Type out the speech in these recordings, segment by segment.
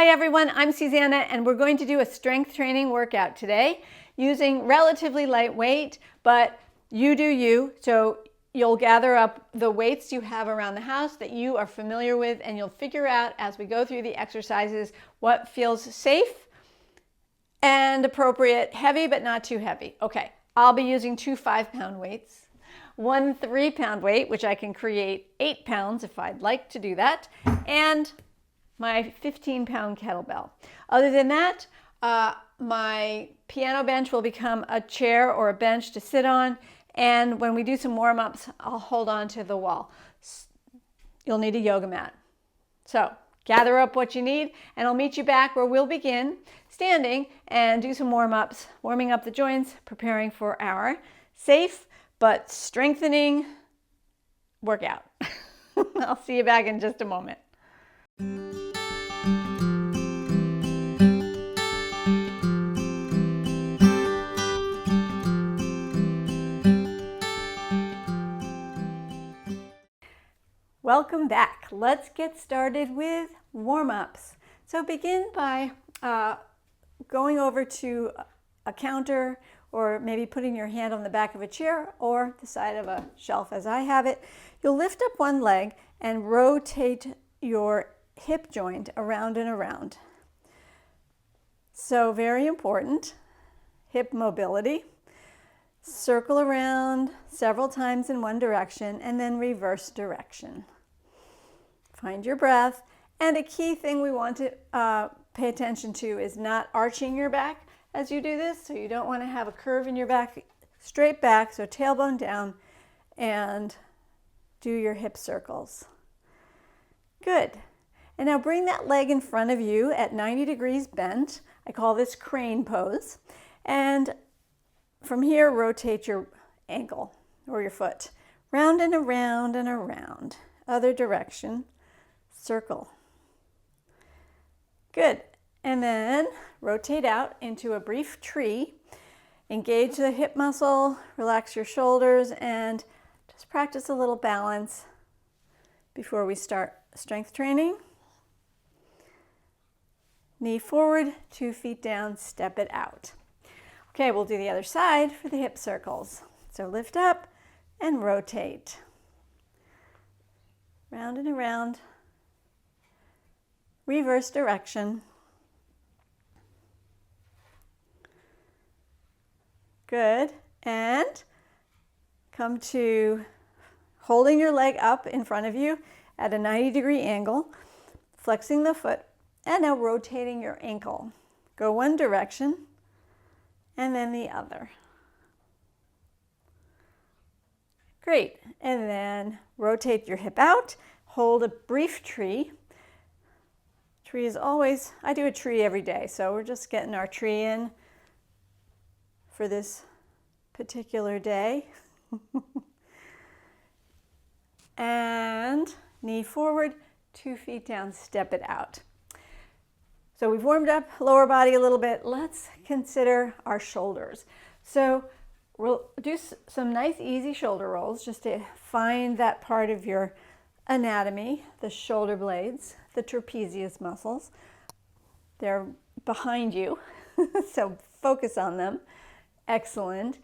Hi everyone, I'm Susanna and we're going to do a strength training workout today using relatively light weight, but you do you. So you'll gather up the weights you have around the house that you are familiar with, and you'll figure out as we go through the exercises what feels safe and appropriate, heavy but not too heavy. Okay, I'll be using 2 5-pound weights, 1 3-pound weight, which I can create 8 pounds if I'd like to do that, and my 15-pound kettlebell. Other than that, my piano bench will become a chair or a bench to sit on, and when we do some warm-ups, I'll hold on to the wall. You'll need a yoga mat. So gather up what you need, and I'll meet you back where we'll begin standing and do some warm-ups, warming up the joints, preparing for our safe but strengthening workout. I'll see you back in just a moment. Welcome back. Let's get started with warm-ups. So begin by going over to a counter, or maybe putting your hand on the back of a chair or the side of a shelf as I have it. You'll lift up one leg and rotate your hip joint around and around. So very important, hip mobility. Circle around several times in one direction and then reverse direction. Find your breath. And a key thing we want to pay attention to is not arching your back as you do this. So you don't want to have a curve in your back, straight back, so tailbone down, and do your hip circles. Good. And now bring that leg in front of you at 90 degrees bent. I call this crane pose. And from here, rotate your ankle or your foot. Round and around and around. Other direction. Circle. Good. And then rotate out into a brief tree. Engage the hip muscle, relax your shoulders, and just practice a little balance before we start strength training. Knee forward, 2 feet down, step it out. Okay, we'll do the other side for the hip circles. So lift up and rotate. Round and around. Reverse direction. Good. And come to holding your leg up in front of you at a 90-degree angle, flexing the foot, and now rotating your ankle. Go one direction and then the other. Great. And then rotate your hip out. Hold a brief tree. Tree is always, I do a tree every day, so we're just getting our tree in for this particular day. And knee forward, 2 feet down, step it out. So we've warmed up lower body a little bit. Let's consider our shoulders. So we'll do some nice easy shoulder rolls just to find that part of your anatomy, the shoulder blades, the trapezius muscles. They're behind you, so focus on them. Excellent.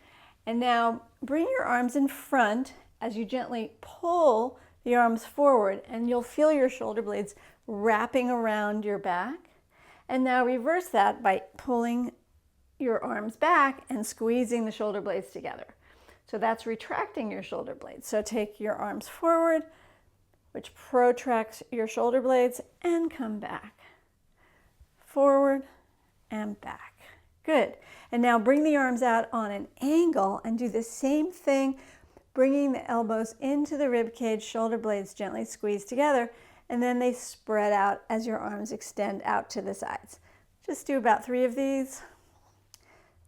And now bring your arms in front as you gently pull the arms forward, and you'll feel your shoulder blades wrapping around your back. And now reverse that by pulling your arms back and squeezing the shoulder blades together. So that's retracting your shoulder blades. So take your arms forward, which protracts your shoulder blades, and come back. Forward and back. Good. And now bring the arms out on an angle and do the same thing, bringing the elbows into the rib cage, shoulder blades gently squeeze together, and then they spread out as your arms extend out to the sides. Just do about 3 of these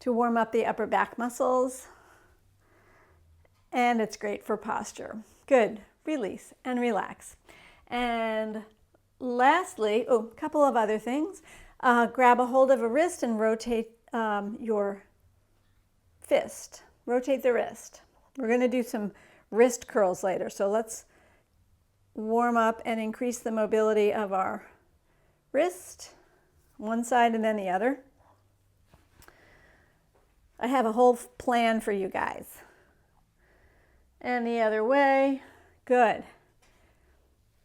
to warm up the upper back muscles. And it's great for posture. Good. Release and relax. And lastly, a couple of other things. Grab a hold of a wrist and rotate your fist. Rotate the wrist. We're going to do some wrist curls later, so let's warm up and increase the mobility of our wrist one side and then the other. I have a whole plan for you guys. And the other way. Good.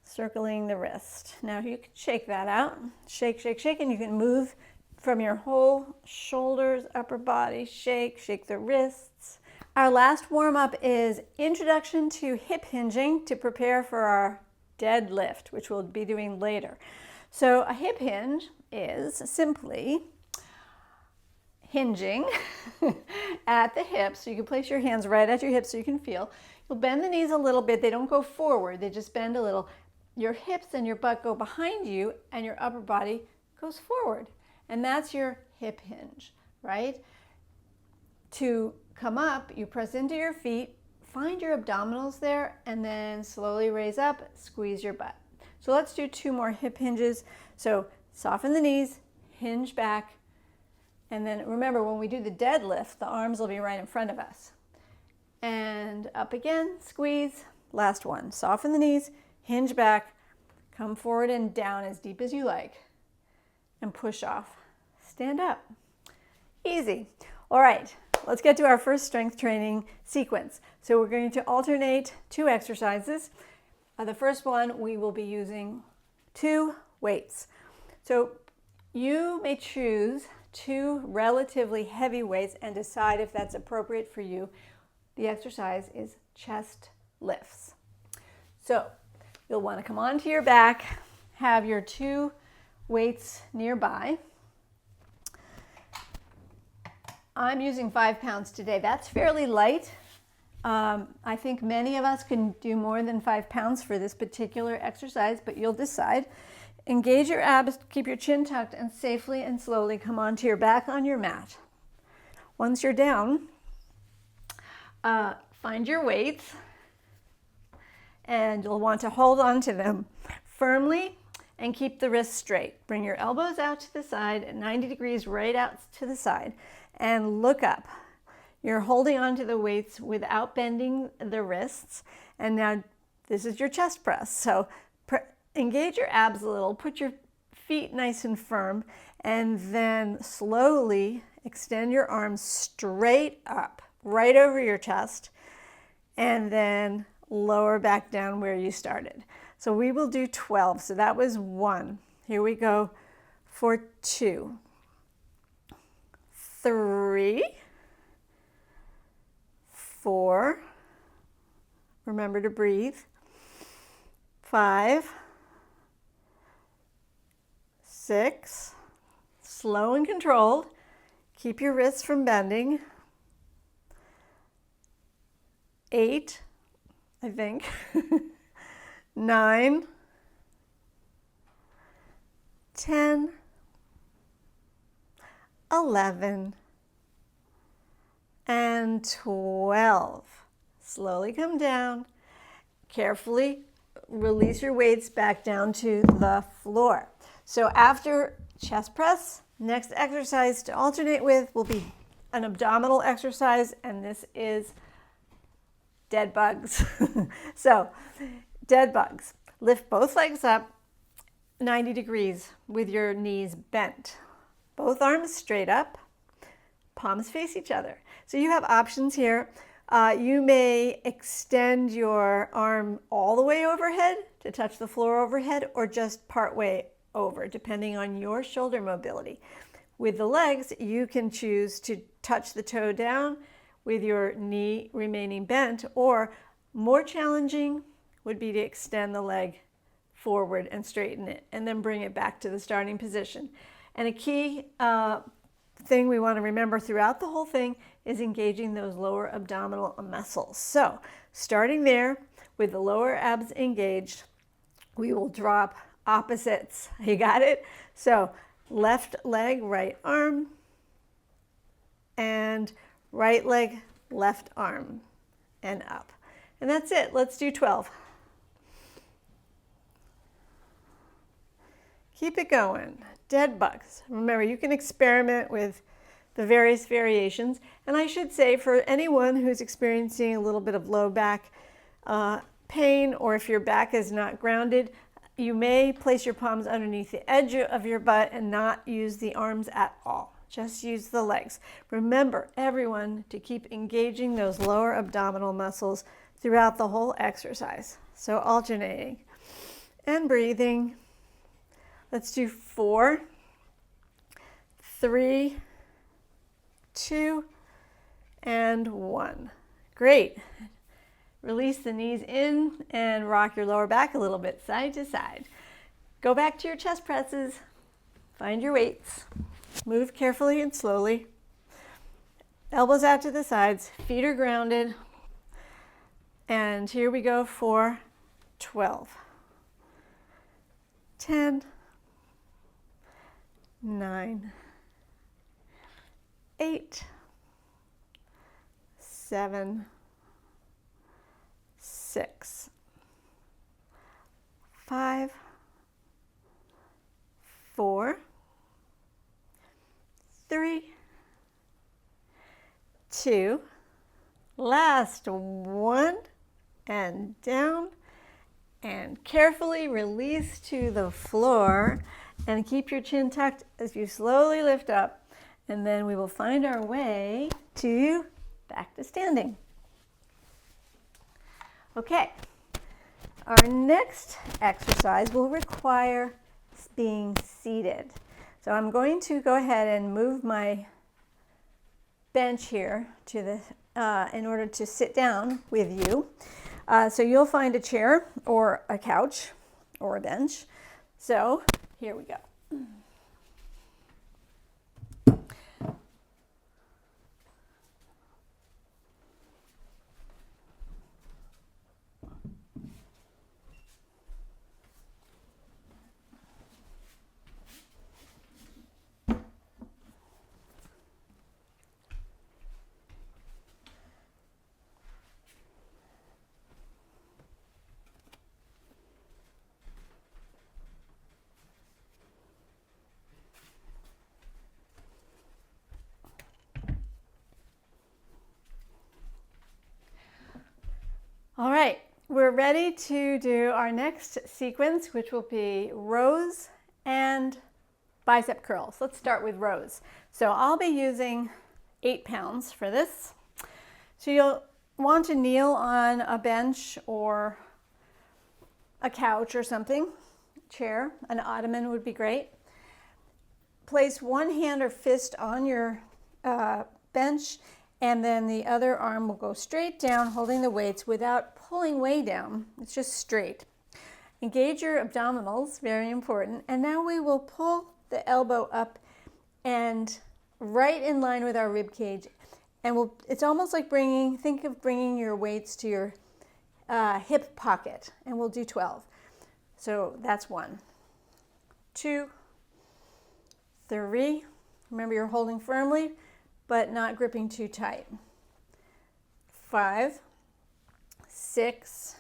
Circling the wrist. Now you can shake that out. Shake, shake, shake, and you can move from your whole shoulders, upper body. Shake, shake the wrists. Our last warm-up is introduction to hip hinging to prepare for our deadlift, which we'll be doing later. So a hip hinge is simply hinging at the hips. So you can place your hands right at your hips so you can feel. You'll bend the knees a little bit. They don't go forward. They just bend a little. Your hips and your butt go behind you and your upper body goes forward. And that's your hip hinge, right? To come up, you press into your feet, find your abdominals there, and then slowly raise up, squeeze your butt. So let's do 2 more hip hinges. So soften the knees, hinge back, and then remember when we do the deadlift, the arms will be right in front of us. And up again, squeeze. Last one, soften the knees, hinge back, come forward and down as deep as you like, and push off. Stand up. Easy. All right, let's get to our first strength training sequence. So we're going to alternate 2 exercises. The first one, we will be using 2 weights. So you may choose 2 relatively heavy weights and decide if that's appropriate for you. The exercise is chest lifts. So you'll want to come onto your back, have your 2 weights nearby. I'm using 5 pounds today. That's fairly light. I think many of us can do more than 5 pounds for this particular exercise, but you'll decide. Engage your abs, keep your chin tucked, and safely and slowly come onto your back on your mat. Once you're down, find your weights, and you'll want to hold on to them firmly and keep the wrists straight. Bring your elbows out to the side at 90 degrees right out to the side and look up. You're holding onto the weights without bending the wrists. And now this is your chest press. So engage your abs a little, put your feet nice and firm, and then slowly extend your arms straight up, right over your chest, and then lower back down where you started. So we will do 12. So that was 1. Here we go for 2, 3, 4. Remember to breathe. 5, 6. Slow and controlled. Keep your wrists from bending. 8, I think. 9, 10, 11, and 12. Slowly come down. Carefully release your weights back down to the floor. So after chest press, next exercise to alternate with will be an abdominal exercise, and this is dead bugs. So dead bugs. Lift both legs up 90 degrees with your knees bent. Both arms straight up, palms face each other. So you have options here. You may extend your arm all the way overhead to touch the floor overhead, or just part way over, depending on your shoulder mobility. With the legs, you can choose to touch the toe down with your knee remaining bent, or more challenging would be to extend the leg forward and straighten it, and then bring it back to the starting position. And a key thing we want to remember throughout the whole thing is engaging those lower abdominal muscles. So starting there with the lower abs engaged, we will drop opposites. You got it? So left leg, right arm, and right leg, left arm, and up. And that's it. Let's do 12. Keep it going. Dead bugs. Remember, you can experiment with the various variations. And I should say, for anyone who's experiencing a little bit of low back pain, or if your back is not grounded, you may place your palms underneath the edge of your butt and not use the arms at all. Just use the legs. Remember, everyone, to keep engaging those lower abdominal muscles throughout the whole exercise. So alternating and breathing. Let's do 4, 3, 2, and 1. Great. Release the knees in and rock your lower back a little bit side to side. Go back to your chest presses. Find your weights. Move carefully and slowly. Elbows out to the sides. Feet are grounded. And here we go for 12. 10. 9. 8. 7. 6. 5. 4. 3. 2. Last one. And down. And carefully release to the floor. And keep your chin tucked as you slowly lift up. And then we will find our way to back to standing. Okay. Our next exercise will require being seated. So I'm going to go ahead and move my bench here to the in order to sit down with you. So you'll find a chair or a couch or a bench. So here we go. All right, we're ready to do our next sequence, which will be rows and bicep curls. Let's start with rows. So I'll be using 8 pounds for this. So you'll want to kneel on a bench or a couch or something, chair, an ottoman would be great. Place one hand or fist on your bench, and then the other arm will go straight down, holding the weights without pulling way down. It's just straight. Engage your abdominals, very important. And now we will pull the elbow up and right in line with our rib cage. And it's almost like think of bringing your weights to your hip pocket. And we'll do 12. So that's 1, 2, 3. Remember, you're holding firmly, but not gripping too tight. 5, 6,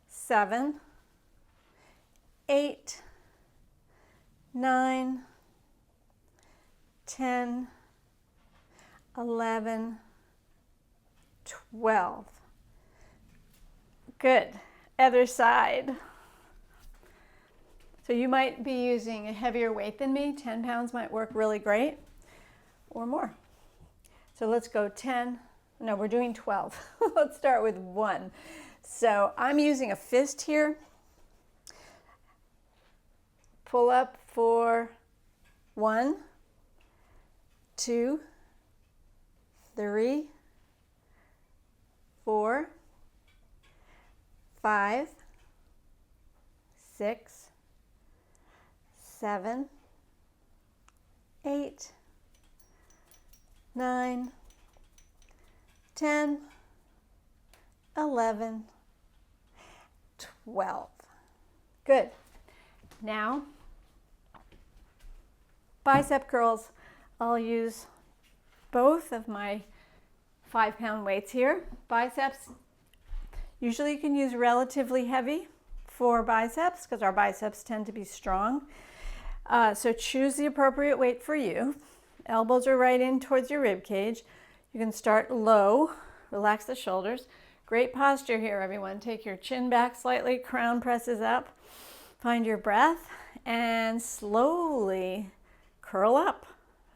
7, 8, 9, 10, 11, 12. Good. Other side. So you might be using a heavier weight than me. 10 pounds might work really great, or more. So let's go 10. No, we're doing 12. Let's start with 1. So I'm using a fist here. Pull up for 1, 2, 3, 4, 5, 6, 7, 8, 9, 10, 11, 12. Good. Now, bicep curls. I'll use both of my 5-pound weights here. Biceps, usually you can use relatively heavy for biceps because our biceps tend to be strong. So choose the appropriate weight for you. Elbows are right in towards your rib cage. You can start low, relax the shoulders. Great posture here, everyone. Take your chin back slightly, crown presses up. Find your breath and slowly curl up.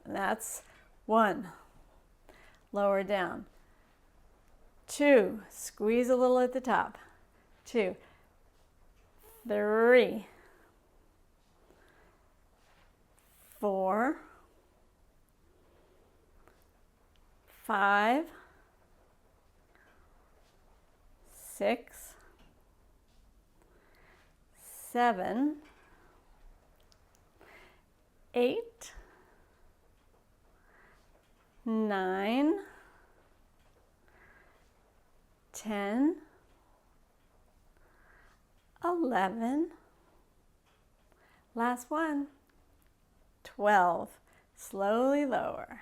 And that's 1. Lower down. 2. Squeeze a little at the top. 2. 3. 4. 5. 6. 7. 8. 9. 10. 11. Last one. 12. Slowly lower.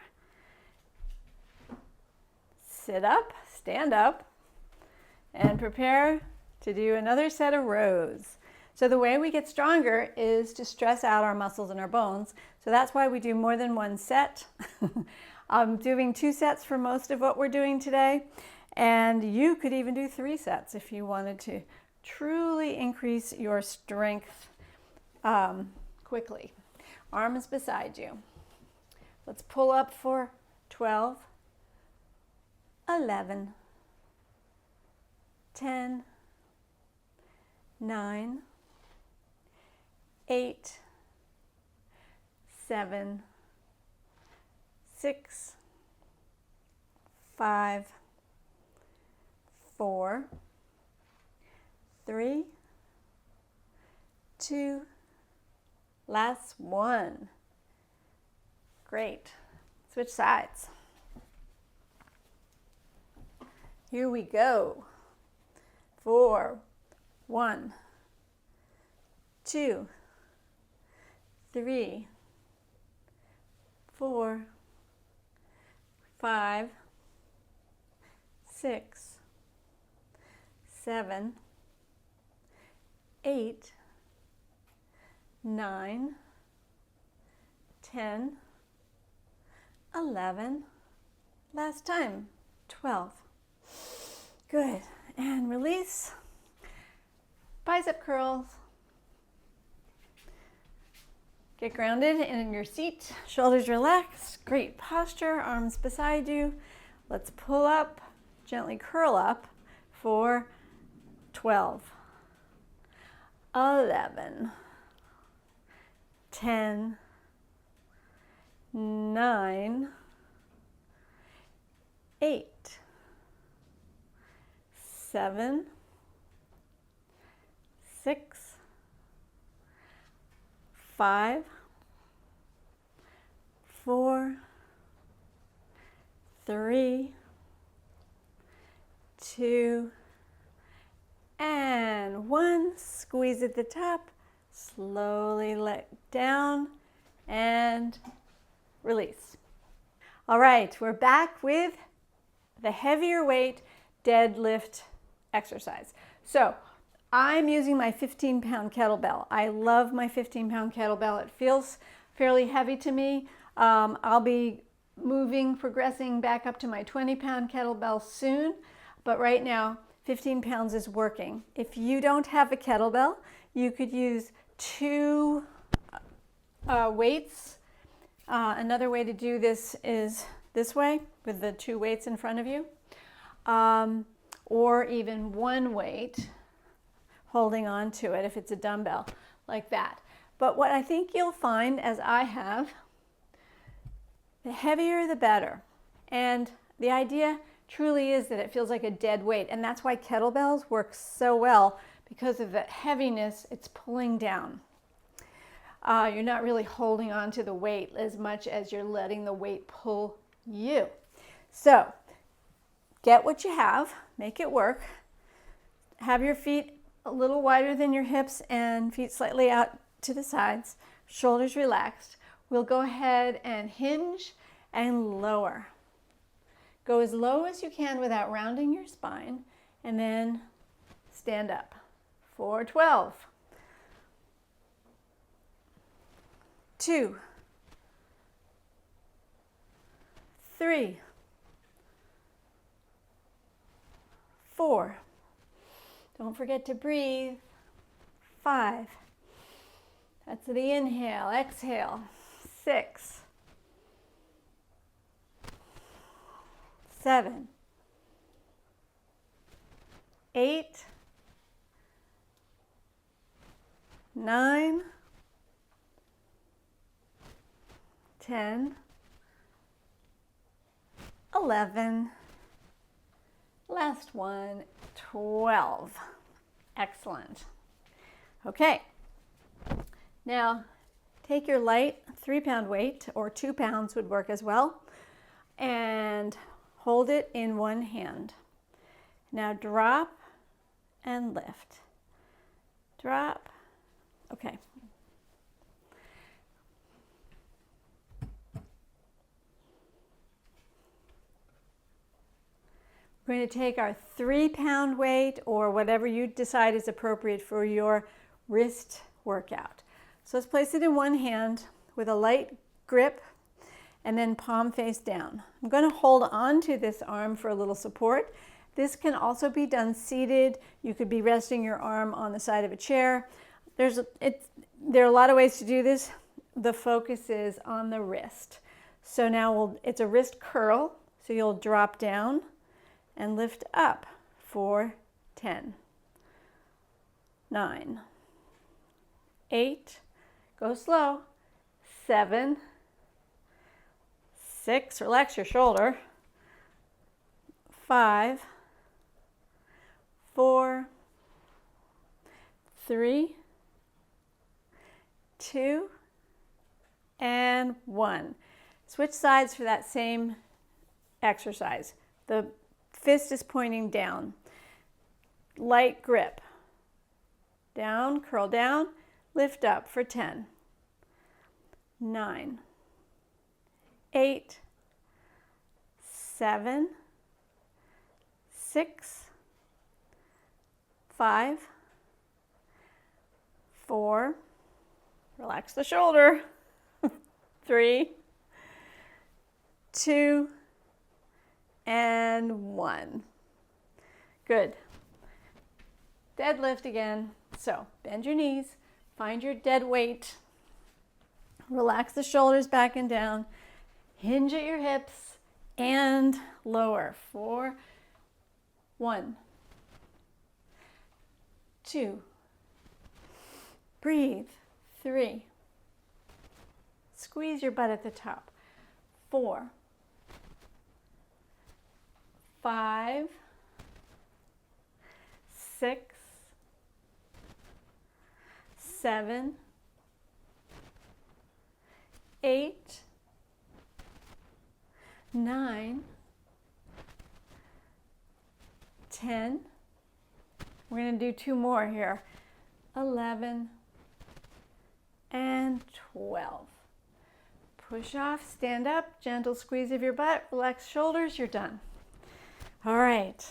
Sit up, stand up, and prepare to do another set of rows. So the way we get stronger is to stress out our muscles and our bones. So that's why we do more than one set. I'm doing 2 sets for most of what we're doing today. And you could even do 3 sets if you wanted to truly increase your strength quickly. Arms beside you. Let's pull up for 12, 11, 10, 9, 8, 7, 6, 5, 4, 3, 2, last one. Great. Switch sides. Here we go. 4, 1, 2, 3, 4, 5, 6, 7, 8, 9, 10, 11, last time, 12. Good, and release. Bicep curls. Get grounded in your seat, shoulders relaxed, great posture, arms beside you. Let's pull up, gently curl up for 12, 11, 10, 9, 8, 7, 6, 5, 4, 3, 2, and 1. Squeeze at the top, slowly let down and release. All right, we're back with the heavier weight deadlift exercise. So I'm using my 15-pound kettlebell. I love my 15-pound kettlebell. It feels fairly heavy to me. I'll be progressing back up to my 20-pound kettlebell soon, but right now 15 pounds is working. If you don't have a kettlebell, you could use 2 weights. Another way to do this is this way, with the 2 weights in front of you, or even 1 weight holding on to it if it's a dumbbell, like that. But what I think you'll find, as I have, the heavier the better. And the idea truly is that it feels like a dead weight, and that's why kettlebells work so well, because of the heaviness it's pulling down. You're not really holding on to the weight as much as you're letting the weight pull you. So get what you have, make it work. Have your feet a little wider than your hips and feet slightly out to the sides, shoulders relaxed. We'll go ahead and hinge and lower. Go as low as you can without rounding your spine, and then stand up for 12. 2, 3, 4. Don't forget to breathe. 5, That's the inhale. Exhale. 6, 7, 8, 9, 10, 11, last one, 12. Excellent. Okay, now take your light 3-pound weight, or 2 pounds would work as well, and hold it in one hand. Now drop and lift. Drop. Okay. We're going to take our 3-pound weight, or whatever you decide is appropriate for your wrist workout. So let's place it in one hand with a light grip and then palm face down. I'm going to hold on to this arm for a little support. This can also be done seated. You could be resting your arm on the side of a chair. There are a lot of ways to do this. The focus is on the wrist. So now it's a wrist curl. So you'll drop down and lift up for 10, 9, 8, go slow, 7, 6, relax your shoulder, 5, 4, 3, 2, and 1. Switch sides for that same exercise. The fist is pointing down. Light grip. Down, curl down, lift up for 10, 9, 8, 7, 6, 5, 4, relax the shoulder, 3, 2, and 1. Good. Deadlift again. So bend your knees, find your dead weight, relax the shoulders back and down, hinge at your hips, and lower for 1, 2, breathe, 3, squeeze your butt at the top, 4, 5, 6, 7, 8, 9, 10. We're going to do 2 more here. 11 and 12. Push off, stand up, gentle squeeze of your butt, relax shoulders, you're done. All right.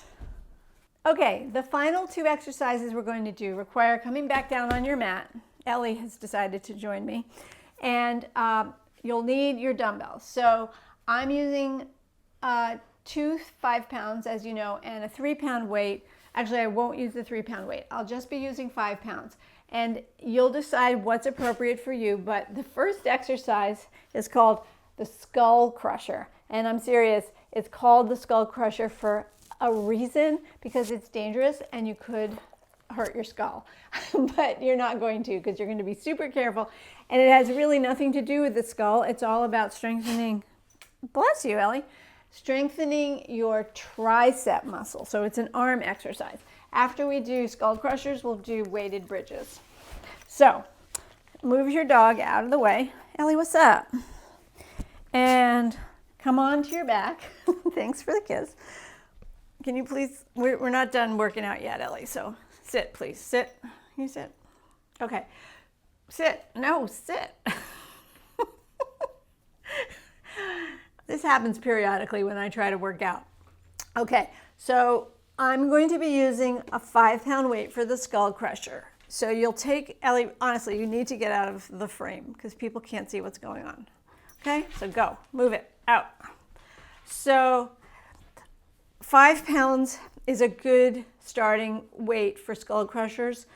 Okay, the final 2 exercises we're going to do require coming back down on your mat. Ellie has decided to join me. And you'll need your dumbbells. So I'm using 2 5-pounds, as you know, and a 3-pound weight. Actually, I won't use the 3-pound weight. I'll just be using 5 pounds. And you'll decide what's appropriate for you. But the first exercise is called the skull crusher. And I'm serious, it's called the skull crusher for a reason, because it's dangerous and you could hurt your skull. But you're not going to, because you're going to be super careful. And it has really nothing to do with the skull. It's all about strengthening, bless you, Ellie, strengthening your tricep muscle. So it's an arm exercise. After we do skull crushers, we'll do weighted bridges. So move your dog out of the way. Ellie, what's up? And come on to your back. Thanks for the kiss. Can you please, we're not done working out yet, Ellie, so sit, please. Sit. Can you sit? Okay. Sit. No, sit. This happens periodically when I try to work out. Okay, so I'm going to be using a 5-pound weight for the skull crusher. So you'll take, Ellie, honestly, you need to get out of the frame because people can't see what's going on. Okay, so go, move it out. So 5 pounds is a good starting weight for skull crushers.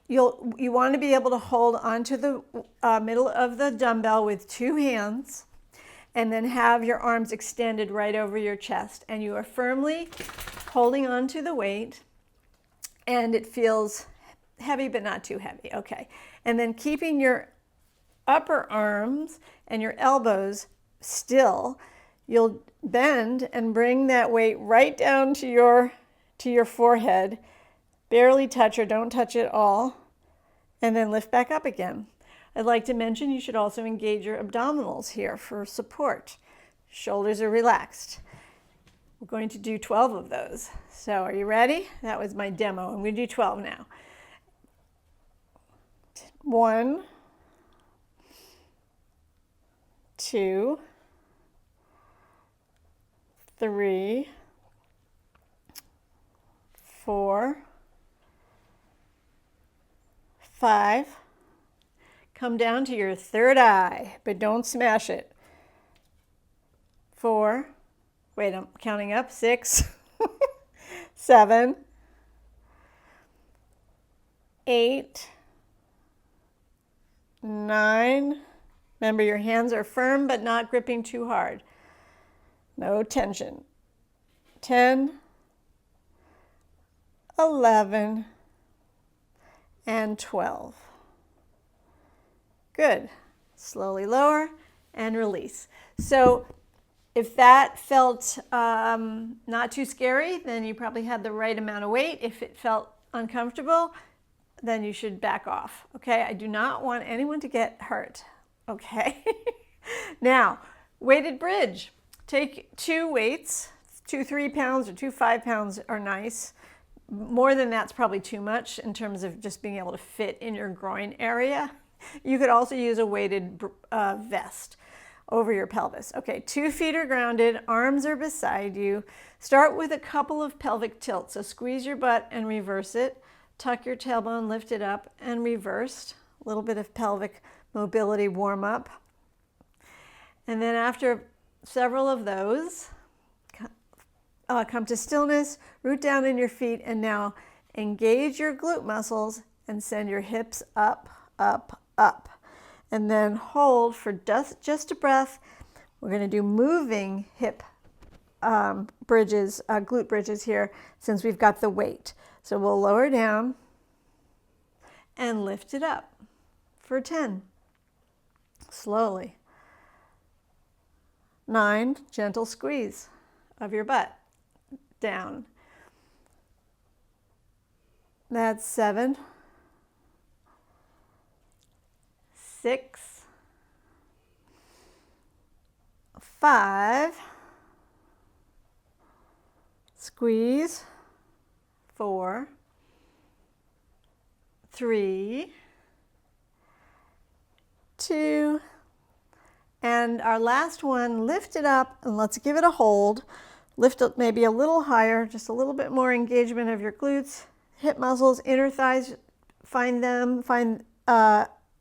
you want to be able to hold onto the middle of the dumbbell with 2 hands, and then have your arms extended right over your chest, and you are firmly holding onto the weight, and it feels heavy but not too heavy. Okay, and then keeping your upper arms and your elbows still, you'll bend and bring that weight right down to your forehead. Barely touch, or don't touch it all, and then lift back up again. I'd like to mention you should also engage your abdominals here for support. Shoulders are relaxed. We're going to do 12 of those. So are you ready? That was my demo. I'm going to do 12 now. 1, 2, 3, 4, 5. Come down to your third eye, but don't smash it. 4. Wait, I'm counting up. 6, 7, 8, 9. Remember, your hands are firm but not gripping too hard. No tension. 10, 11, and 12. Good. Slowly lower and release. So if that felt not too scary, then you probably had the right amount of weight. If it felt uncomfortable, then you should back off. Okay, I do not want anyone to get hurt. Okay. Now, weighted bridge. Take 2 weights, 2 3-pounds or 2 5-pounds are nice. More than that's probably too much in terms of just being able to fit in your groin area. You could also use a weighted vest over your pelvis. Okay, 2 feet are grounded, arms are beside you. Start with a couple of pelvic tilts. So squeeze your butt and reverse it. Tuck your tailbone, lift it up and reversed. A little bit of pelvic mobility warm up. And then after several of those, come to stillness, root down in your feet, and now engage your glute muscles and send your hips up, up, up. And then hold for just a breath. We're going to do moving hip bridges, glute bridges here, since we've got the weight. So we'll lower down and lift it up for 10. Slowly. 9, gentle squeeze of your butt down. That's 7, 6, 5, squeeze, 4, 3, 2, and our last one, lift it up and let's give it a hold. Lift it maybe a little higher, just a little bit more engagement of your glutes, hip muscles, inner thighs, find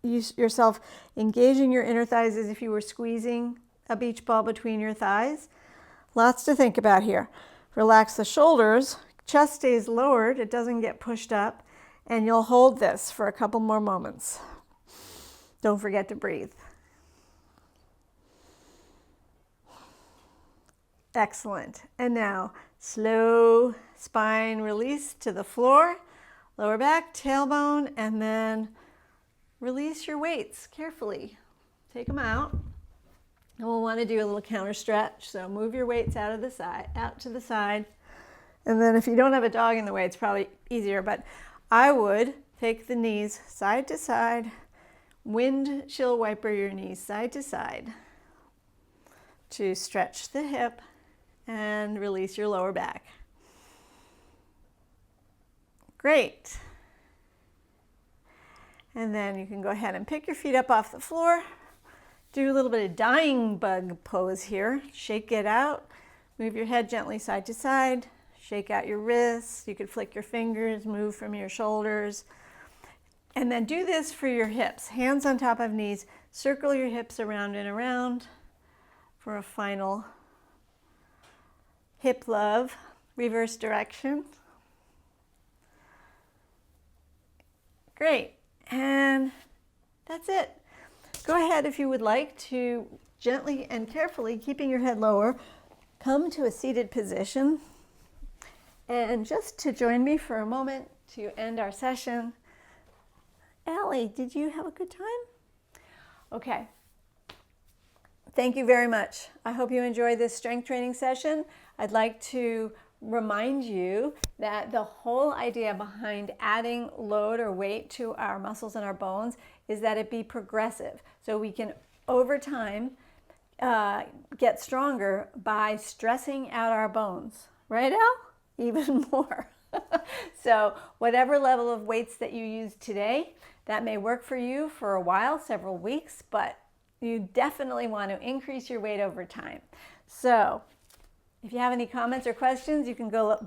yourself engaging your inner thighs as if you were squeezing a beach ball between your thighs. Lots to think about here. Relax the shoulders, chest stays lowered, it doesn't get pushed up, and you'll hold this for a couple more moments. Don't forget to breathe. Excellent. And now, slow spine release to the floor, lower back, tailbone, and then release your weights carefully. Take them out. And we'll want to do a little counter stretch. So move your weights out to the side. And then if you don't have a dog in the way, it's probably easier, but I would take the knees side to side, windshield wiper your knees side to side to stretch the hip and release your lower back. Great. And then you can go ahead and pick your feet up off the floor. Do a little bit of dying bug pose here. Shake it out. Move your head gently side to side. Shake out your wrists. You could flick your fingers, move from your shoulders. And then do this for your hips. Hands on top of knees. Circle your hips around and around for a final hip love, reverse direction. Great. And that's it. Go ahead if you would like to gently and carefully, keeping your head lower, come to a seated position. And just to join me for a moment to end our session. Allie, did you have a good time? Okay. Thank you very much. I hope you enjoyed this strength training session. I'd like to remind you that the whole idea behind adding load or weight to our muscles and our bones is that it be progressive. So we can, over time, get stronger by stressing out our bones. Right, Al? Even more. So whatever level of weights that you use today, that may work for you for a while, several weeks, but you definitely want to increase your weight over time. So if you have any comments or questions, you can go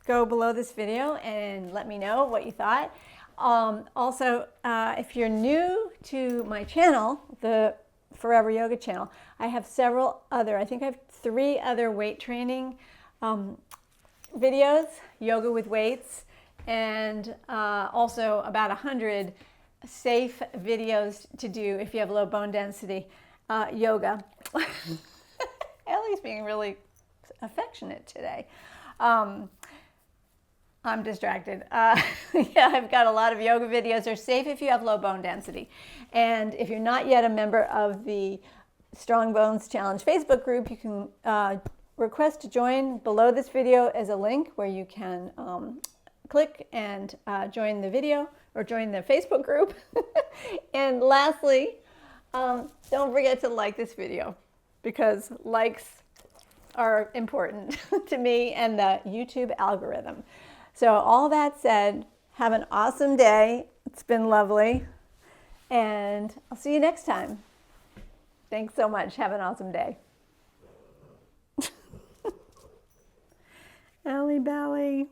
below this video and let me know what you thought. Also, if you're new to my channel, the Forever Yoga channel, I have several other, I think I have 3 other weight training videos, yoga with weights, and also about 100 safe videos to do if you have low bone density yoga. Ellie's being really affectionate today. I'm distracted. Yeah, I've got a lot of yoga videos. They're safe if you have low bone density. And if you're not yet a member of the Strong Bones Challenge Facebook group, you can request to join. Below this video is a link where you can click and join the video or join the Facebook group. And lastly, don't forget to like this video because likes are important to me and the YouTube algorithm. So all that said, have an awesome day. It's been lovely. And I'll see you next time. Thanks so much. Have an awesome day. Allie Bally.